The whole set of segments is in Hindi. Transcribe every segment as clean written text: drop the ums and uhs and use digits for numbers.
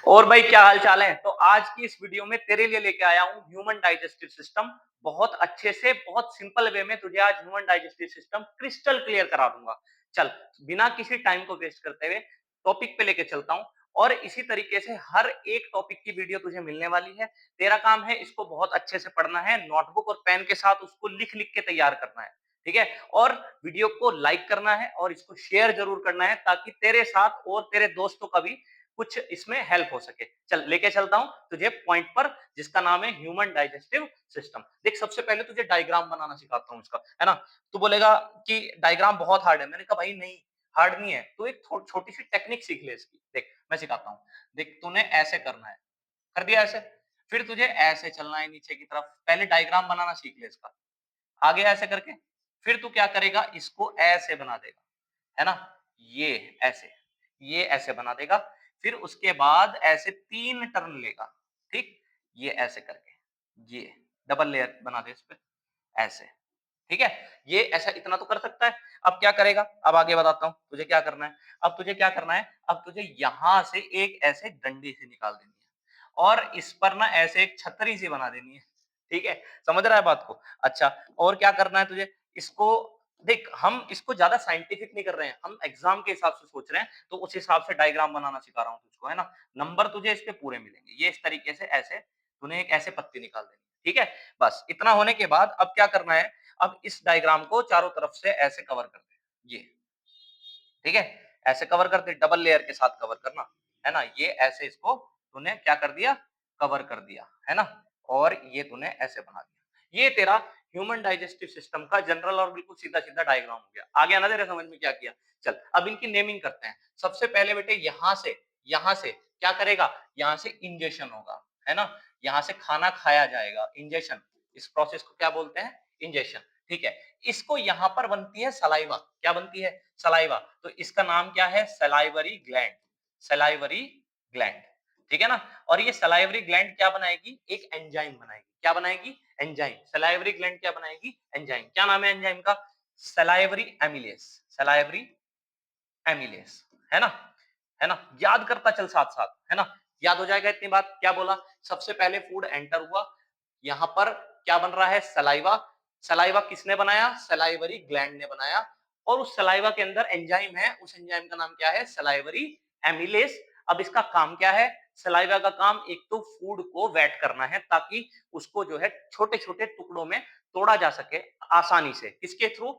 और भाई क्या हाल चाल है? तो आज की इस वीडियो में तेरे लिए लेके आया हूँ ह्यूमन डाइजेस्टिव सिस्टम। बहुत अच्छे से बहुत सिंपल वे में तुझे आज human digestive system crystal clear करा दूंगा। चल, बिना किसी टाइम को वेस्ट करते हुए टॉपिक पे लेके चलता हूँ और इसी तरीके से हर एक टॉपिक की वीडियो तुझे मिलने वाली है। तेरा काम है इसको बहुत अच्छे से पढ़ना है, नोटबुक और पेन के साथ उसको लिख लिख के तैयार करना है। ठीक है? और वीडियो को लाइक करना है और इसको शेयर जरूर करना है ताकि तेरे साथ और तेरे दोस्तों का भी कुछ इसमें हेल्प हो सके। चल लेके चलता हूं तुझे पॉइंट पर, जिसका नाम है ह्यूमन डाइजेस्टिव सिस्टम। देख, सबसे पहले तुझे डायग्राम बनाना सिखाता हूं इसका, है ना? तू बोलेगा कि डायग्राम बहुत हार्ड है। मैंने कहा भाई नहीं, हार्ड नहीं है। तू एक छोटी सी टेक्निक सीख ले इसकी। देख मैं सिखाता हूँ। देख, तूने ऐसे करना है, कर दिया ऐसे। फिर तुझे ऐसे चलना है नीचे की तरफ। पहले डायग्राम बनाना सीख ले इसका। आगे ऐसे करके फिर तू क्या करेगा, इसको ऐसे बना देगा, है ना? ये ऐसे, ये ऐसे बना देगा। फिर उसके बाद ऐसे 3 टर्न लेगा, ठीक? ये ऐसे करके, ये डबल लेयर बना दे इस पे, ऐसे, ठीक है? ये ऐसा इतना तो कर सकता है। अब क्या करेगा? अब आगे बताता हूँ तुझे क्या करना है। अब तुझे क्या करना है, अब तुझे यहां से एक ऐसे डंडी से निकाल देनी है और इस पर ना ऐसे एक छतरी सी बना देनी है, ठीक है? समझ रहा है बात को? अच्छा, और क्या करना है तुझे, इसको देख, हम इसको ज्यादा साइंटिफिक नहीं कर रहे हैं, हम एग्जाम के हिसाब से सोच रहे हैं, तो उस हिसाब से डायग्राम बनाना सिखा रहा हूँ तुझको, है ना? नंबर तुझे इस पे पूरे मिलेंगे। ये इस तरीके से ऐसे तूने एक ऐसे पत्ती निकाल देनी है, ठीक है? बस इतना होने के बाद अब क्या करना है, अब इस डायग्राम को चारों तरफ से ऐसे कवर कर दे, ये, ठीक है? ऐसे कवर कर दे, डबल लेयर के साथ कवर करना, है ना? ये ऐसे इसको तूने क्या कर दिया, कवर कर दिया, है ना? और ये तूने ऐसे बना दिया। ये तेरा ह्यूमन डाइजेस्टिव सिस्टम का जनरल और बिल्कुल सीधा-सीधा डायग्राम हो गया। आ गया ना तेरे समझ में क्या किया? चल, अब इनकी नेमिंग करते हैं। सबसे पहले बेटे यहाँ से क्या करेगा? यहाँ से इंजेशन होगा, है ना? यहाँ से खाना खाया जाएगा, इंजेशन। इस प्रोसेस को क्या बोलते हैं? इंजेशन, ठीक है? इसको यहाँ पर बनती है सलाइवा। क्या बनती है? सलाइवा। तो इसका नाम क्या है? Salivary gland. सलाइवरी ग्लैंड, ठीक है ना? और ये सलाइवरी ग्लैंड क्या बनाएगी? एक एंजाइम बनाएगी। क्या बनाएगी? एंजाइम। सलाइवरी ग्लैंड क्या बनाएगी? एंजाइम। क्या नाम है एंजाइम का? Salivary amylase. सलाइवरी एमिलेस, है ना? है ना? याद करता चल साथ-साथ, है ना? याद हो जाएगा इतनी बात। क्या बोला? सबसे पहले फूड एंटर हुआ, यहाँ पर क्या बन रहा है? सलाइवा। सलाइवा किसने बनाया? सलाइवरी ग्लैंड ने बनाया। और उस सलाइवा के अंदर एंजाइम है, उस एंजाइम का नाम क्या है? Salivary amylase. अब इसका काम क्या है? सलाइवा का काम एक तो फूड को वेट करना है ताकि उसको जो है छोटे-छोटे टुकड़ों में तोड़ा जा सके आसानी से। किसके थ्रू?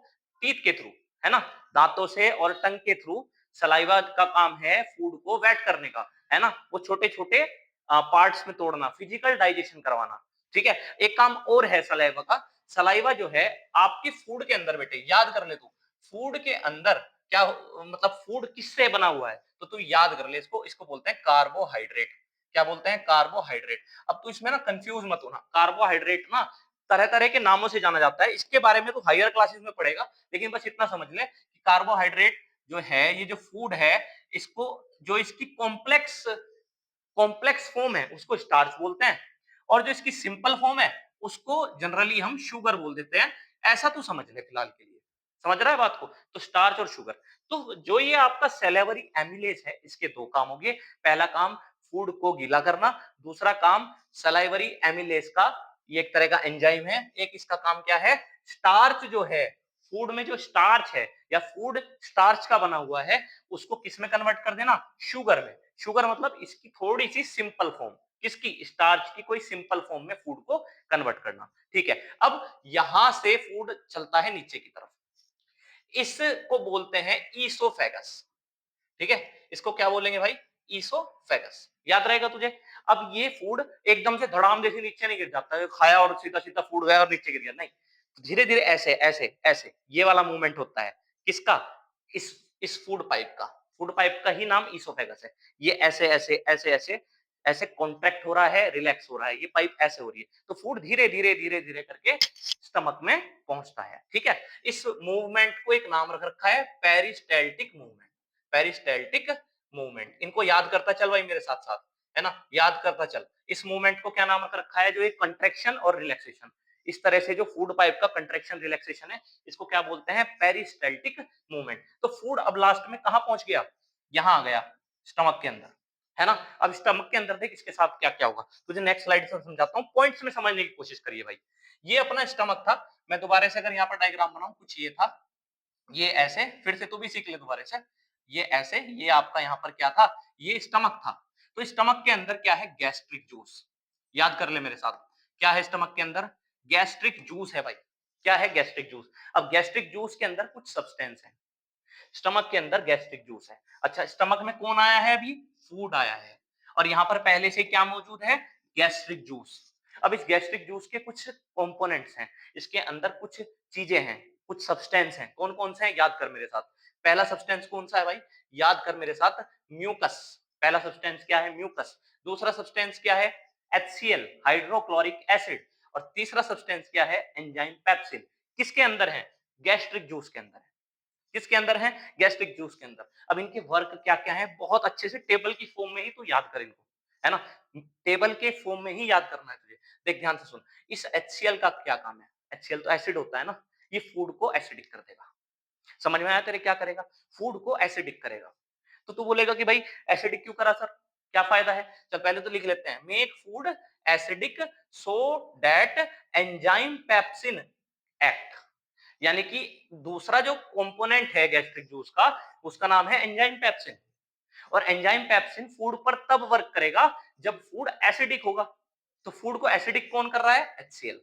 टीथ के थ्रू, है ना? दांतों से और टंग के थ्रू सलाइवा का काम है फूड को वेट करने का, है ना? वो छोटे-छोटे पार्ट्स में तोड़ना, फिजिकल डाइजेशन करवाना, ठीक है? एक काम और है सलाइवा का। सलाइवा जो है आपके फूड के अंदर बेटे, याद कर ले तू, फूड के अंदर क्या मतलब फूड किससे बना हुआ है? तो तू याद कर ले इसको, इसको बोलते हैं कार्बोहाइड्रेट। क्या बोलते हैं? कार्बोहाइड्रेट। अब तू इसमें ना कंफ्यूज मत होना। कार्बोहाइड्रेट ना तरह-तरह के नामों से जाना जाता है। इसके बारे में तू हायर क्लासेस में पढ़ेगा, लेकिन बस इतना समझ ले कि कार्बोहाइड्रेट जो है, ये जो फूड है, इसको जो इसकी कॉम्प्लेक्स कॉम्प्लेक्स फॉर्म है उसको स्टार्च बोलते हैं और जो इसकी सिंपल फॉर्म है उसको जनरली हम शुगर बोल देते हैं। ऐसा तू समझ ले फिलहाल के लिए। समझ रहा है बात को? तो स्टार्च और शुगर। तो जो ये आपका सैलिवरी एमिलेज है, इसके 2 काम हो गए। पहला काम फूड को गीला करना, दूसरा काम सलाइवरी एमिलेज का, ये एक तरह का एंजाइम है। एक इसका काम क्या है? स्टार्च जो है, फूड में जो स्टार्च है या फूड स्टार्च का बना हुआ है, उसको किस में कन्वर्ट कर देना? शुगर में। शुगर मतलब इसकी थोड़ी सी सिंपल फॉर्म, किसकी? स्टार्च की कोई सिंपल फॉर्म में फूड को कन्वर्ट करना, ठीक है? अब यहां से फूड चलता है नीचे की तरफ, इसको बोलते हैं ईसोफेगस, ठीक है? इसको क्या बोलेंगे भाई? ईसोफेगस। याद रहेगा तुझे? अब ये फूड एकदम से धड़ाम जैसे नीचे नहीं गिर जाता है, खाया और सीधा सीधा फूड गया और नीचे गिर गया, नहीं। धीरे धीरे ऐसे ऐसे ऐसे ये वाला मूवमेंट होता है। किसका? इस फूड पाइप का। फूड पाइप का ही नाम ईसोफेगस है। ये ऐसे ऐसे ऐसे ऐसे ऐसे कॉन्ट्रैक्ट हो रहा है, रिलैक्स हो रहा है, ये पाइप ऐसे हो रही है, तो फूड धीरे धीरे धीरे धीरे करके स्टमक में पहुंचता है, ठीक है? इस मूवमेंट को एक नाम रख रखा है पेरिस्टाल्टिक मूवमेंट। Peristaltic movement. इनको याद करता चल भाई मेरे साथ साथ, है ना? याद करता चल। इस मूवमेंट को क्या नाम रख रखा है? जो एक कंट्रैक्शन और रिलैक्सेशन, इस तरह से जो फूड पाइप का कंट्रैक्शन रिलैक्सेशन है, इसको क्या बोलते हैं? Peristaltic movement. तो फूड अब लास्ट में कहां पहुंच गया? यहां आ गया, स्टमक के अंदर। है ना? अब स्टमक के अंदर देख इसके साथ क्या-क्या होगा। तुझे नेक्स्ट स्लाइड से समझाता हूँ, पॉइंट्स में समझने की कोशिश करिए भाई। ये अपना स्टमक था, मैं दोबारा से अगर यहाँ पर डायग्राम बनाऊँ कुछ ये था, ये ऐसे, फिर से तू भी सीख ले दोबारा से। ये ऐसे, ये आपका यहाँ पर क्या था? ये स्टमक था। तो स्टमक के अंदर क्या है? Gastric juice. याद कर ले मेरे साथ। क्या है स्टमक के अंदर? गैस्ट्रिक जूस है भाई। क्या है? Gastric juice. अब गैस्ट्रिक जूस के अंदर कुछ सब्सटेंस है। स्टमक के अंदर गैस्ट्रिक जूस है। अच्छा, स्टमक में कौन आया है अभी? फूड आया है। और यहाँ पर पहले से क्या मौजूद है? Gastric juice. अब इस गैस्ट्रिक जूस के कुछ कंपोनेंट्स हैं, इसके अंदर कुछ चीजें हैं, कुछ सब्सटेंस हैं। कौन-कौन से हैं? याद कर मेरे साथ। पहला सब्सटेंस कौन सा है भाई? याद कर मेरे साथ, म्यूकस। पहला सब्सटेंस क्या है? म्यूकस। दूसरा सब्सटेंस क्या है? HCl, hydrochloric acid. और तीसरा सब्सटेंस क्या है? Enzyme pepsin. किसके अंदर है? गैस्ट्रिक जूस के अंदर है। किसके अंदर है? गैस्ट्रिक जूस के अंदर। अब इनके वर्क क्या-क्या है? बहुत अच्छे से टेबल की फॉर्म में ही तू याद कर इनको, है ना? टेबल के फॉर्म में ही याद करना है तुझे। देख ध्यान से सुन, इस HCl का क्या काम है? HCl तो एसिड होता है ना, ये फूड को एसिडिक कर देगा। समझ में आया तेरे क्या करेगा? फूड को एसिडिक करेगा। तो तू बोलेगा कि भाई एसिडिक क्यों करा सर? क्या फायदा है? चल पहले तो लिख लेते हैं। Make food acidic so that enzyme pepsin act. यानी कि दूसरा जो कंपोनेंट है गैस्ट्रिक जूस का, उसका नाम है एंजाइम पेप्सिन। और एंजाइम पेप्सिन फूड पर तब वर्क करेगा जब फूड एसिडिक होगा। तो फूड को एसिडिक कौन कर रहा है? HCl।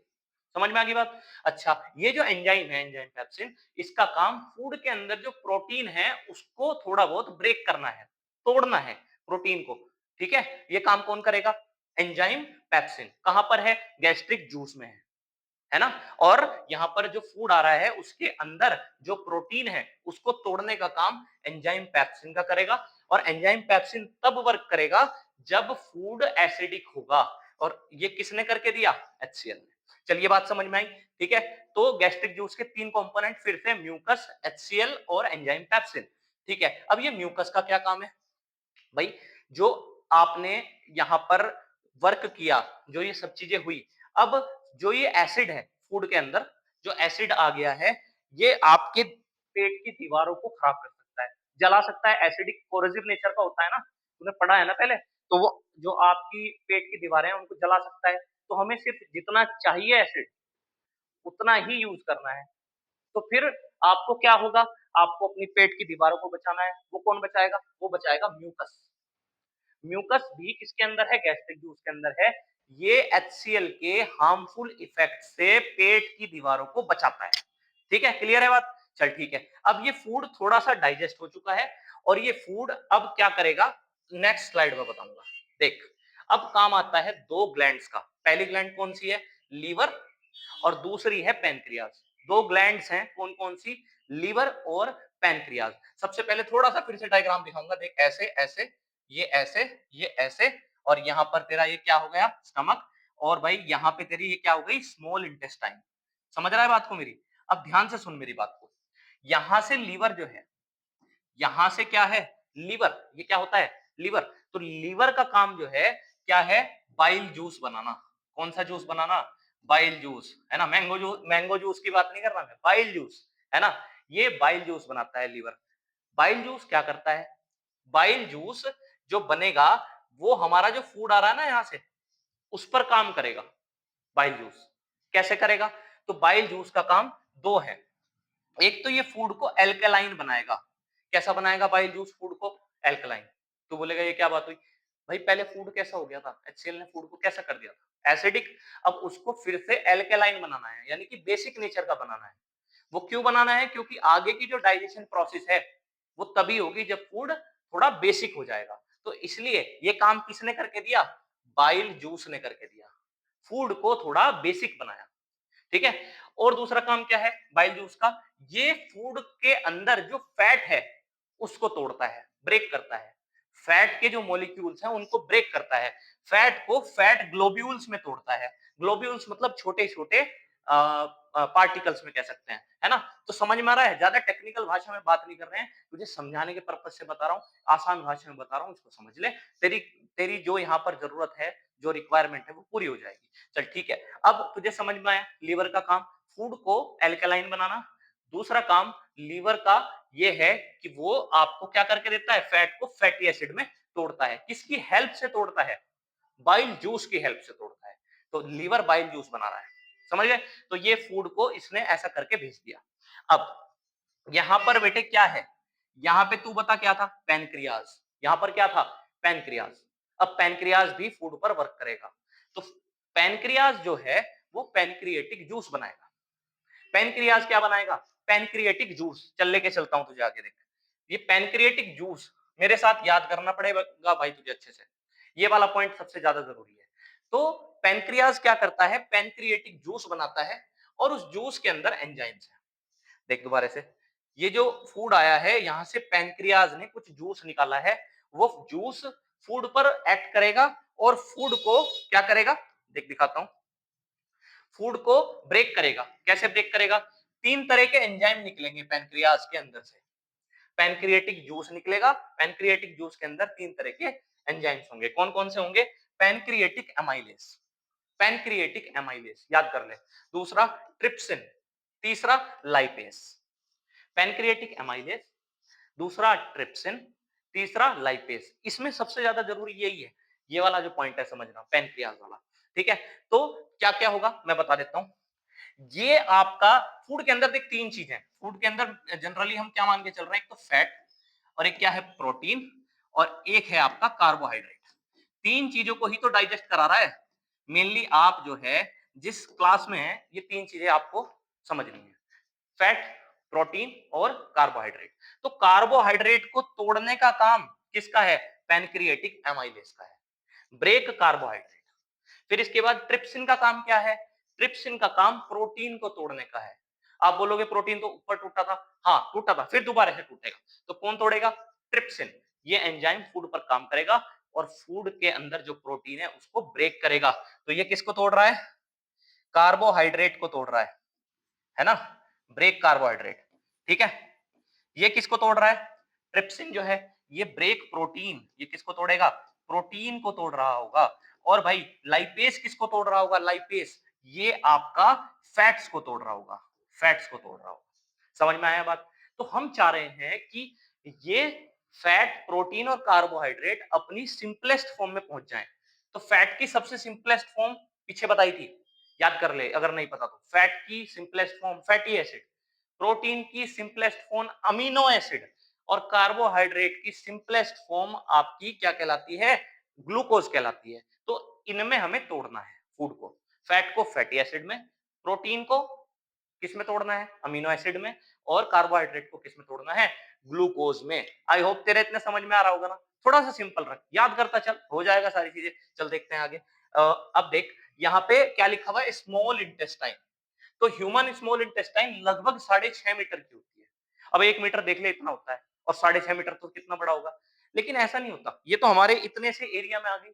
समझ में आ गई बात? अच्छा, ये जो एंजाइम है, एंजाइम पेप्सिन, इसका काम फूड के अंदर जो प्रोटीन है उसको थोड़ा बहुत ब्रेक करना है, तोड़ना है प्रोटीन को। ठीक है? ये काम कौन करेगा? Enzyme pepsin. कहां पर है? गैस्ट्रिक जूस में है ना? और यहाँ पर जो फूड आ रहा है उसके अंदर जो प्रोटीन है उसको तोड़ने का काम एंजाइम पेप्सिन का करेगा। और एंजाइम पेप्सिन तब वर्क करेगा जब फूड एसिडिक होगा। और ये किसने करके दिया? HCl ने। चलिए बात समझ में आई। ठीक है, तो गैस्ट्रिक जूस के तीन कंपोनेंट फिर से, म्यूकस, HCl और एंजाइम पेप्सिन। ठीक है, अब ये म्यूकस का क्या काम है भाई? जो आपने यहाँ पर वर्क किया, जो ये सब चीजें हुई, अब जो ये एसिड है फूड के अंदर, जो एसिड आ गया है, ये आपके पेट की दीवारों को खराब कर सकता है, जला सकता है। एसिडिक कोरोसिव नेचर का होता है ना, तूने पढ़ा है ना पहले। तो वो जो आपकी पेट की दीवारें हैं उनको जला सकता है। तो हमें सिर्फ जितना चाहिए एसिड उतना ही यूज करना है। तो फिर आपको क्या होगा? आपको अपनी पेट की दीवारों को बचाना है। वो कौन बचाएगा? वो बचाएगा म्यूकस। म्यूकस भी किसके अंदर है? गैस्ट्रिक जूस के अंदर है। ये HCl के हार्मफुल इफेक्ट से पेट की दीवारों को बचाता है। ठीक है, क्लियर है बात? चल ठीक है। अब ये फूड थोड़ा सा डाइजेस्ट हो चुका है और ये फूड अब क्या करेगा? नेक्स्ट स्लाइड में बताऊंगा। देख, अब काम आता है दो ग्लैंड्स का। पहली ग्लैंड कौन सी है? लीवर। और दूसरी है पैनक्रियाज। दो ग्लैंड्स हैं, कौन कौन सी? लीवर और पैनक्रियाज। सबसे पहले थोड़ा सा फिर से डायग्राम दिखाऊंगा। देख, ऐसे ऐसे, ये ऐसे, ये ऐसे, और यहां पर तेरा ये क्या हो गया? स्टमक। और भाई यहां पे तेरी ये क्या हो गई? Small intestine. समझ रहा है बात को मेरी? अब ध्यान से सुन मेरी बात को। यहां से लीवर जो है, यहां से क्या है? लीवर। ये क्या होता है? लीवर। तो लीवर का काम जो है क्या है? बाइल जूस बनाना। कौन सा जूस बनाना? बाइल जूस, है ना? मैंगो जूस की बात नहीं कर रहा मैं, बाइल जूस, है ना? ये बाइल जूस बनाता है लीवर। बाइल जूस क्या करता है? बाइल जूस जो बनेगा वो हमारा जो फूड आ रहा है ना यहां से, उस पर काम करेगा बाइल जूस। कैसे करेगा? तो बाइल जूस का काम दो है। एक तो ये फूड को एल्कलाइन बनाएगा। कैसा बनाएगा बाइल जूस फूड को? एल्कलाइन। तो बोलेगा ये क्या बात हुई भाई? पहले फूड कैसा हो गया था? HCl ने फूड को कैसा कर दिया था? एसिडिक। अब उसको फिर से एल्कलाइन बनाना है, यानी कि बेसिक नेचर का बनाना है। वो क्यों बनाना है? क्योंकि आगे की जो डाइजेशन प्रोसेस है वो तभी होगी जब फूड थोड़ा बेसिक हो जाएगा। तो इसलिए ये काम किसने करके दिया? बाइल जूस ने करके दिया। फूड को थोड़ा बेसिक बनाया। ठीक है। और दूसरा काम क्या है बाइल जूस का? ये फूड के अंदर जो फैट है उसको तोड़ता है, ब्रेक करता है। फैट के जो मॉलिक्यूल्स हैं उनको ब्रेक करता है। फैट को फैट ग्लोब्यूल्स में तोड़ता है। ग्लोब्यूल्स मतलब छोटे छोटे पार्टिकल्स में कह सकते हैं, है ना? तो समझ में आ रहा है? ज्यादा टेक्निकल भाषा में बात नहीं कर रहे हैं, तुझे समझाने के पर्पज से बता रहा हूँ। आसान भाषा में बता रहा हूँ, इसको समझ ले। तेरी तेरी जो यहाँ पर जरूरत है, जो रिक्वायरमेंट है वो पूरी हो जाएगी। चल ठीक है। अब तुझे समझ में आया लीवर का काम फूड को एल्कलाइन बनाना। दूसरा काम लीवर का ये है कि वो आपको क्या करके देता है? फैट को फैटी एसिड में तोड़ता है, किसकी हेल्प से तोड़ता है? बाइल जूस की हेल्प से तोड़ता है। तो लीवर बाइल जूस बना रहा है, समझ गए? तो ये फूड को इसने ऐसा करके भेज दिया। अब यहां पर बेटे क्या है? यहां पे तू बता क्या था? पैनक्रियाज। यहां पर क्या था? पैनक्रियाज। अब पैनक्रियाज भी फूड पर वर्क करेगा। तो पैनक्रियाज जो है वो पैनक्रिएटिक जूस बनाएगा। पैनक्रियाज क्या बनाएगा? Pancreatic juice. चल लेके चलता हूं तुझे आगे, देख। ये पैनक्रिएटिक जूस मेरे साथ याद करना पड़ेगा भाई तुझे अच्छे से। ये वाला पॉइंट सबसे ज्यादा जरूरी है। तो पैनक्रियाज क्या करता है? पैनक्रिएटिक जूस बनाता है और उस जूस के अंदर एंजाइम्स है। देख दोबारा से, ये जो फूड आया है यहां से पैनक्रियाज ने कुछ जूस निकाला है। वो जूस फूड पर एक्ट करेगा और फूड को क्या करेगा? देख दिखाता हूं। फूड को ब्रेक करेगा। कैसे ब्रेक करेगा? तीन तरह के एंजाइम निकलेंगे पैनक्रियाज के अंदर से। पैनक्रिएटिक जूस निकलेगा। पैनक्रिएटिक जूस के अंदर तीन तरह के एंजाइम्स होंगे। कौन कौन से होंगे? Pancreatic amylase. पैनक्रिएटिक एमाइलेज याद कर ले। दूसरा ट्रिप्सिन। तीसरा लाइपेस। पैनक्रिएटिक एमाइलेज, दूसरा ट्रिप्सिन, तीसरा लाइपेस। इसमें सबसे ज्यादा जरूरी यही है, ये वाला जो पॉइंट है समझना, पैनक्रियाज वाला। ठीक है, तो क्या क्या होगा मैं बता देता हूं। ये आपका फूड के अंदर देख तीन चीजें। फूड के अंदर जनरली हम क्या मान के चल रहे हैं? एक तो फैट, और एक क्या है? प्रोटीन, और एक है आपका कार्बोहाइड्रेट। तीन चीजों को ही तो डाइजेस्ट करा रहा है। मेनली आप जो है जिस क्लास में है ये तीन चीजें आपको समझनी है, फैट, प्रोटीन और कार्बोहाइड्रेट। तो कार्बोहाइड्रेट को तोड़ने का काम किसका है? पैनक्रिएटिक एमाइलेज का है, ब्रेक कार्बोहाइड्रेट। फिर इसके बाद ट्रिप्सिन का काम क्या है? ट्रिप्सिन का काम प्रोटीन को तोड़ने का है। आप बोलोगे प्रोटीन तो ऊपर टूटा था। हाँ टूटा था, फिर दोबारा से टूटेगा। तो कौन तोड़ेगा? ट्रिप्सिन। ये एंजाइम फूड पर काम करेगा और फूड के अंदर जो प्रोटीन है उसको ब्रेक करेगा। तो ये किसको तोड़ रहा है? कार्बोहाइड्रेट को तोड़ रहा है ना? Break carbohydrate. ठीक है, ये किसको तोड़ रहा है? ट्रिप्सिन जो है ये ब्रेक प्रोटीन। ये किसको तोड़ेगा? प्रोटीन को तोड़ रहा होगा। और भाई लाइपेस किसको तोड़ रहा होगा? लाइपेस ये आपका फैट्स को तोड़ रहा होगा। फैट्स को तोड़ रहा होगा। समझ में आया बात? तो हम चाह रहे हैं कि ये फैट, प्रोटीन और कार्बोहाइड्रेट अपनी सिंपलेस्ट फॉर्म में पहुंच जाएं। तो फैट की सबसे सिंपलेस्ट फॉर्म पीछे बताई थी, याद कर ले अगर नहीं पता तो। फैट की simplest form fatty acid, protein की सिंपलेस्ट फॉर्म अमीनो एसिड, और कार्बोहाइड्रेट की सिंपलेस्ट फॉर्म आपकी क्या कहलाती है? ग्लूकोज कहलाती है। तो इनमें हमें तोड़ना है फूड को। फैट को फैटी एसिड में, प्रोटीन को किस में तोड़ना है? अमीनो एसिड में, और कार्बोहाइड्रेट को किस में तोड़ना है? ग्लूकोज में। आई होप तेरे इतने समझ में आ रहा होगा ना। थोड़ा सा सिंपल रख, याद करता चल, हो जाएगा सारी चीजें। चल देखते हैं आगे। अब देख यहाँ पे क्या लिखा हुआ है? Small intestine. तो ह्यूमन स्मॉल इंटेस्टाइन लगभग 6.5 मीटर की होती है। अब 1 मीटर देख ले इतना होता है, और 6.5 मीटर तो कितना बड़ा होगा। लेकिन ऐसा नहीं होता, ये तो हमारे इतने से एरिया में आ गई।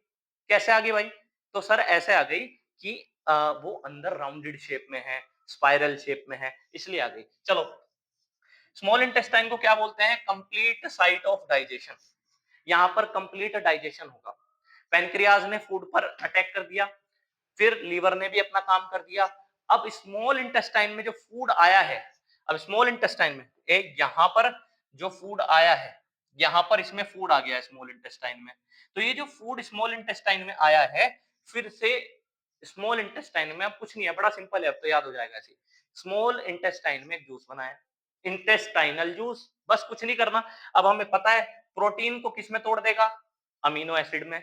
कैसे आ गई भाई? तो सर ऐसे आ गई कि वो अंदर राउंडेड शेप में है, स्पाइरल शेप में है, इसलिए आ गई। चलो, स्मॉल इंटेस्टाइन को क्या बोलते हैं? Complete site of digestion. यहां पर कंप्लीट डाइजेशन होगा। पेनक्रियाज ने फूड पर अटैक कर दिया, फिर लीवर ने भी अपना काम कर दिया। अब स्मॉल इंटेस्टाइन में जो फूड आया है, अब स्मॉल इंटेस्टाइन में एक यहां पर जो फूड आया है, यहां पर इसमें फूड आ गया है स्मॉल इंटेस्टाइन में। तो ये जो फूड स्मॉल इंटेस्टाइन में आया है, फिर से स्मॉल इंटेस्टाइन में अब कुछ नहीं है, बड़ा सिंपल है, अब तो याद हो जाएगा ऐसे। स्मॉल इंटेस्टाइन में एक जूस बनाया, इंटेस्टाइनल जूस, बस कुछ नहीं करना। अब हमें पता है प्रोटीन को किस में तोड़ देगा? अमीनो एसिड में,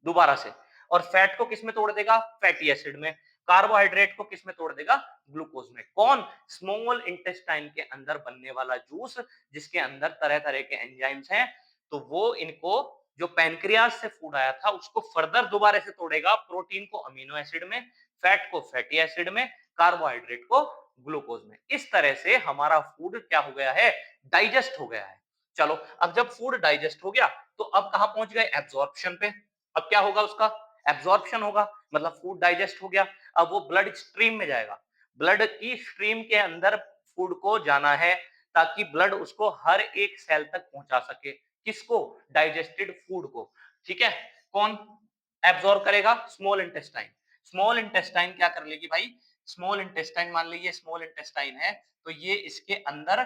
दोबारा से। और फैट को किस में तोड़ देगा? फैटी एसिड में। कार्बोहाइड्रेट को किस में तोड़ देगा? ग्लूकोज में। कौन? स्मॉल इंटेस्टाइन के अंदर बनने वाला जूस, जिसके अंदर तरह तरह के एंजाइम्स हैं। तो वो इनको जो पैनक्रियाज से फूड आया था उसको फर्दर दोबारा से तोड़ेगा, प्रोटीन को अमीनो एसिड में, फैट को फैटी एसिड में, कार्बोहाइड्रेट को ग्लूकोज में। इस तरह से हमारा फूड क्या हो गया है? डाइजेस्ट हो गया है। चलो, अब जब फूड डाइजेस्ट हो गया तो अब कहां पहुंच गए? एब्जॉर्प्शन पे। अब क्या होगा? उसका एब्जॉर्प्शन होगा, मतलब फूड डाइजेस्ट हो गया। अब वो ब्लड स्ट्रीम में जाएगा। ब्लड की स्ट्रीम के अंदर फूड को जाना है, ताकि ब्लड उसको हर एक सेल तक पहुंचा सके। किसको? डाइजेस्टेड फूड को। ठीक है, कौन एब्जॉर्ब करेगा? Small intestine. स्मॉल इंटेस्टाइन क्या कर लेगी भाई? स्मॉल इंटेस्टाइन, मान लीजिए स्मॉल इंटेस्टाइन है, तो ये इसके अंदर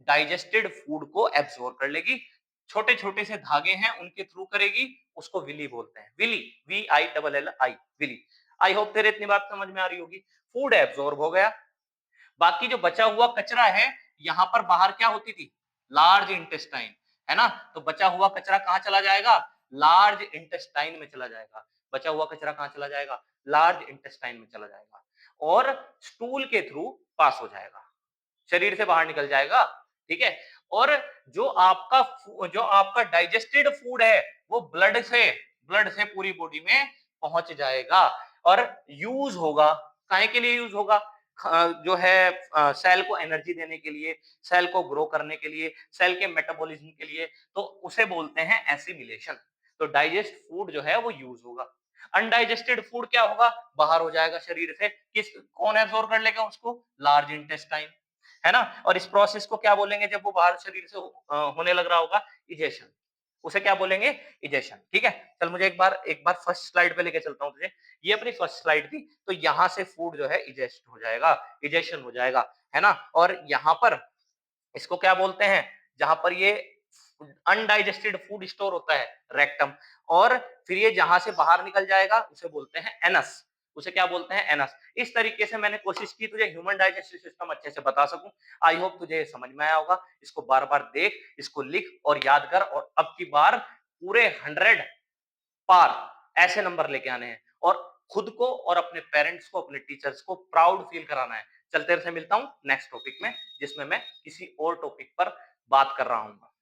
डाइजेस्टेड फूड को एब्जॉर्ब कर लेगी। छोटे-छोटे से धागे हैं उनके थ्रू करेगी, उसको विली बोलते हैं। Villi, VILLI villi. I hope तेरे इतनी बात समझ में आ रही होगी। फूड एब्ज़ॉर्ब हो गया, बाकी जो बचा हुआ कचरा है, यहाँ पर बाहर क्या होती थी? लार्ज इंटेस्टाइन, है ना? तो बचा हुआ कचरा कहाँ चला जाएगा? लार्ज इंटेस्टाइन में चला जाएगा। बचा हुआ कचरा कहाँ चला जाएगा? लार्ज इंटेस्टाइन में चला जाएगा और स्टूल के थ्रू पास हो जाएगा। शरीर से बाहर निकल जाएगा, ठीक है? और जो आपका डाइजेस्टेड फूड है, वो ब्लड से पूरी बॉडी में पहुँच जाएगा और यूज़ होगा, काहे के लिए यूज़ होगा? जो है सेल को एनर्जी देने के लिए, सेल को ग्रो करने के लिए, सेल के मेटाबॉलिज्म के लिए, तो उसे बोलते हैं एसिमिलेशन। तो डाइजेस्ट फूड जो है वो यूज़ होगा। अनडाइजेस्टेड फूड क्या होगा? बाहर हो जाएगा शरीर से, कौन एब्ज़ॉर्ब कर लेगा उसको? Large intestine. है ना? और इस प्रोसेस को क्या बोलेंगे जब वो बाहर शरीर से होने लग रहा होगा? इजेशन। उसे क्या बोलेंगे? इजेशन, ठीक है? चल मुझे एक बार फर्स्ट स्लाइड पे लेके चलता हूँ तुझे। ये अपनी फर्स्ट स्लाइड थी, तो यहाँ से फूड जो है इजेस्ट हो जाएगा, इजेशन हो जाएगा, है ना? और यहाँ पर इसको क्या बोलते हैं? जहाँ पर ये अनडाइजेस्टेड फूड स्टोर होता है, रेक्टम। और फिर ये जहाँ से बाहर निकल जाएगा, उसे बोलते हैं एनस। उसे क्या बोलते हैं? एनस। इस तरीके से मैंने कोशिश की तुझे ह्यूमन डाइजेस्टिव सिस्टम अच्छे से बता सकूं। आई होप तुझे ये समझ में आया होगा। इसको बार-बार देख, इसको लिख और याद कर और अब की बार पूरे 100 पार ऐसे नंबर लेके आने हैं और खुद को और अपने पेरेंट्स को, अपने टीचर्स को प्राउड फील कराना है। चल तेरे से मिलता हूँ नेक्स्ट टॉपिक में, जिसमें मैं किसी और टॉपिक पर बात कर रहा हूँ।